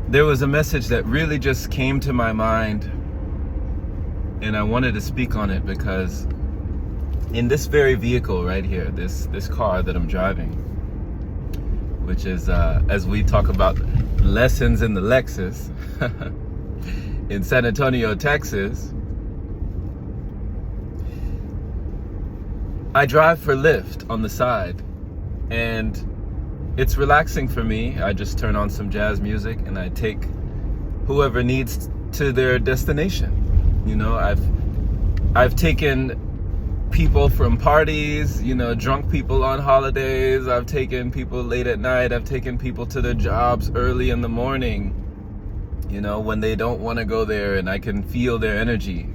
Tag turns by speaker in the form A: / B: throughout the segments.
A: there was a message that really just came to my mind, and I wanted to speak on it because in this very vehicle right here, this car that I'm driving, which is as we talk about lessons in the Lexus in San Antonio, Texas, I drive for Lyft on the side, and it's relaxing for me. I just turn on some jazz music and I take whoever needs to their destination. You know, I've taken people from parties, you know, drunk people on holidays. I've taken people late at night. I've taken people to their jobs early in the morning, you know, when they don't want to go there, and I can feel their energy.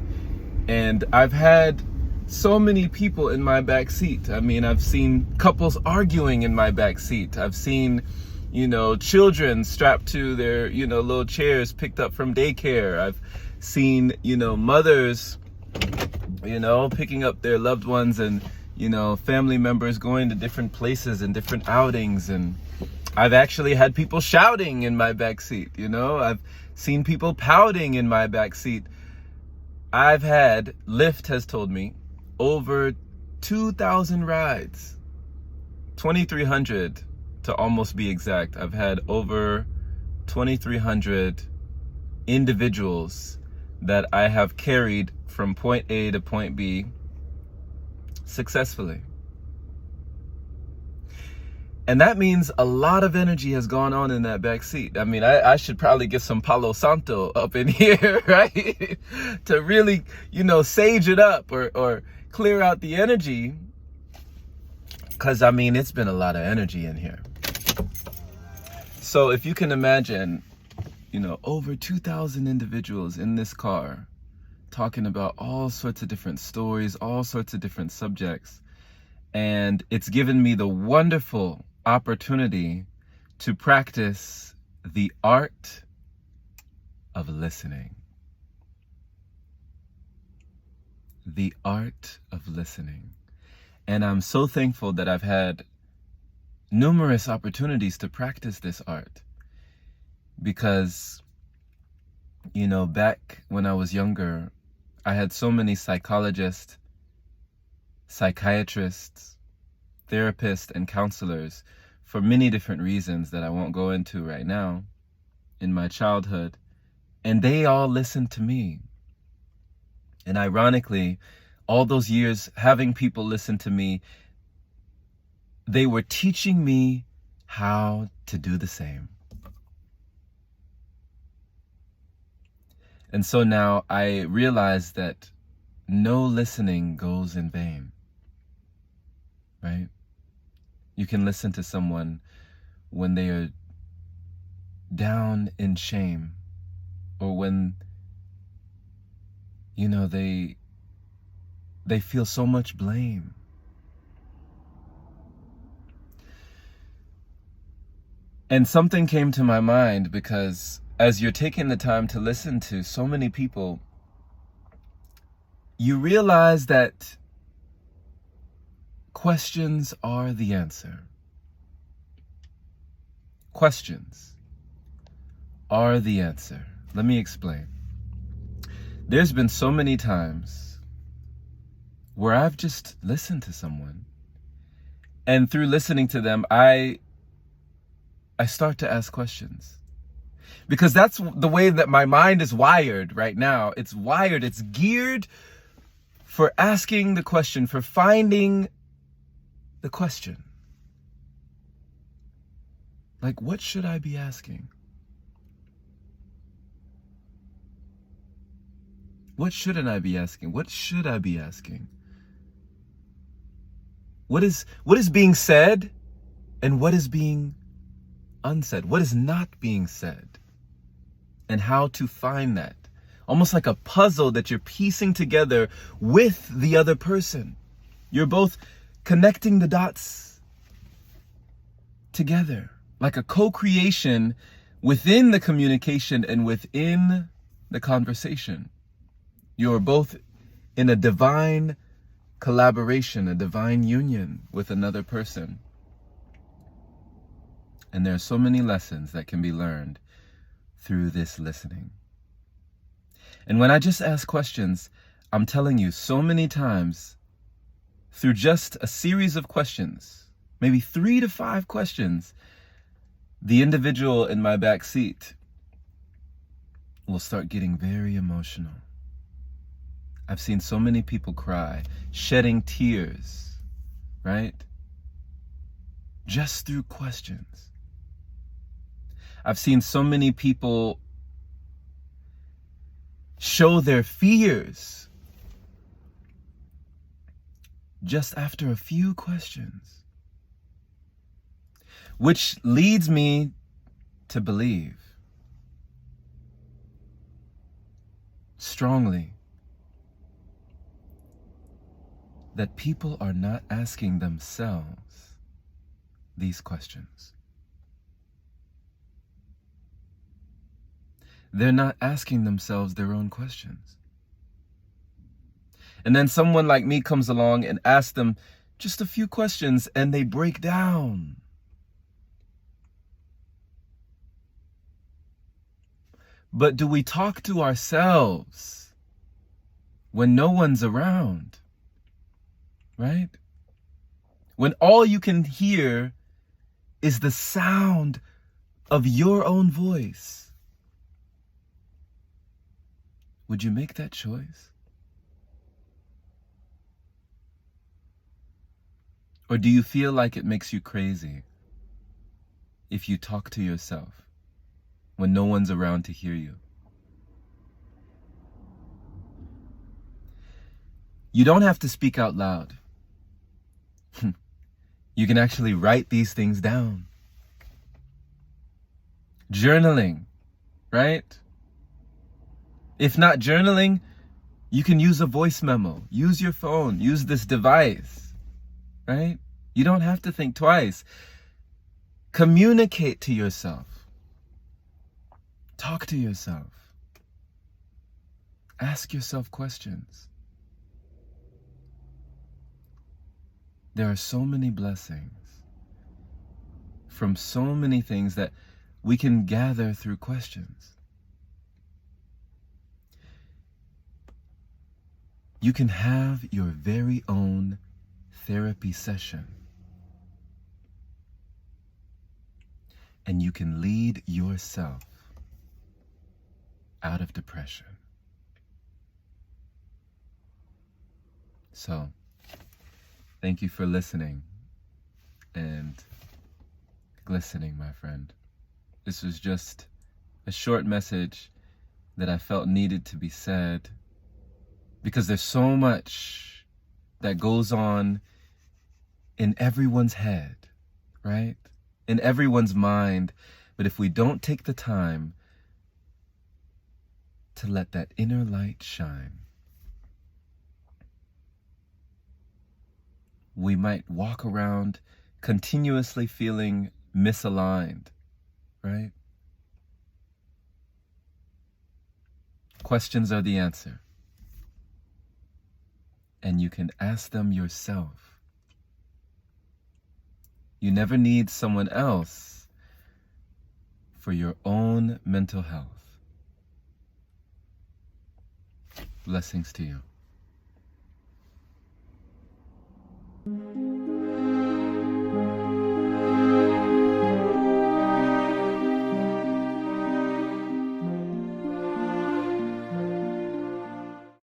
A: And I've had so many people in my back seat. I mean, I've seen couples arguing in my back seat. I've seen, you know, children strapped to their, you know, little chairs picked up from daycare. I've seen, you know, mothers, you know, picking up their loved ones, and, you know, family members going to different places and different outings. And I've actually had people shouting in my back seat, you know. I've seen people pouting in my back seat. I've had, Lyft has told me, over 2,000 rides, 2,300 to almost be exact. I've had over 2,300 individuals that I have carried from point A to point B successfully. And that means a lot of energy has gone on in that back seat. I mean, I should probably get some Palo Santo up in here, right? To really, you know, sage it up or clear out the energy. Because, I mean, it's been a lot of energy in here. So if you can imagine, you know, over 2,000 individuals in this car talking about all sorts of different stories, all sorts of different subjects. And it's given me the wonderful opportunity to practice the art of listening. The art of listening. And I'm so thankful that I've had numerous opportunities to practice this art, because, you know, back when I was younger, I had so many psychologists, psychiatrists, therapists, and counselors for many different reasons that I won't go into right now in my childhood. And they all listened to me. And ironically, all those years having people listen to me, they were teaching me how to do the same. And so now I realize that no listening goes in vain, right? You can listen to someone when they are down in shame, or when, you know, they feel so much blame. And something came to my mind, because as you're taking the time to listen to so many people, you realize that questions are the answer. Questions are the answer. Let me explain. There's been so many times where I've just listened to someone, and through listening to them, I start to ask questions. Because that's the way that my mind is wired right now. It's wired, it's geared for asking the question, for finding the question. Like, what should I be asking? What shouldn't I be asking? What should I be asking? What is being said, and what is being unsaid? What is not being said? And how to find that. Almost like a puzzle that you're piecing together with the other person. You're both connecting the dots together, like a co-creation within the communication and within the conversation. You're both in a divine collaboration, a divine union with another person. And there are so many lessons that can be learned through this listening. And when I just ask questions, I'm telling you, so many times, through just a series of questions, maybe 3 to 5 questions, the individual in my back seat will start getting very emotional. I've seen so many people cry, shedding tears, right? Just through questions. I've seen so many people show their fears just after a few questions. Which leads me to believe strongly that people are not asking themselves these questions. They're not asking themselves their own questions. And then someone like me comes along and asks them just a few questions and they break down. But do we talk to ourselves when no one's around? Right? When all you can hear is the sound of your own voice. Would you make that choice? Or do you feel like it makes you crazy if you talk to yourself when no one's around to hear you? You don't have to speak out loud. You can actually write these things down. Journaling, right? If not journaling, you can use a voice memo. Use your phone. Use this device, right? You don't have to think twice. Communicate to yourself. Talk to yourself. Ask yourself questions. There are so many blessings from so many things that we can gather through questions. You can have your very own therapy session. And you can lead yourself out of depression. So, thank you for listening and glistening, my friend. This was just a short message that I felt needed to be said because there's so much that goes on in everyone's head, right? In everyone's mind. But if we don't take the time to let that inner light shine, we might walk around continuously feeling misaligned, right? Questions are the answer. And you can ask them yourself. You never need someone else for your own mental health. Blessings to you.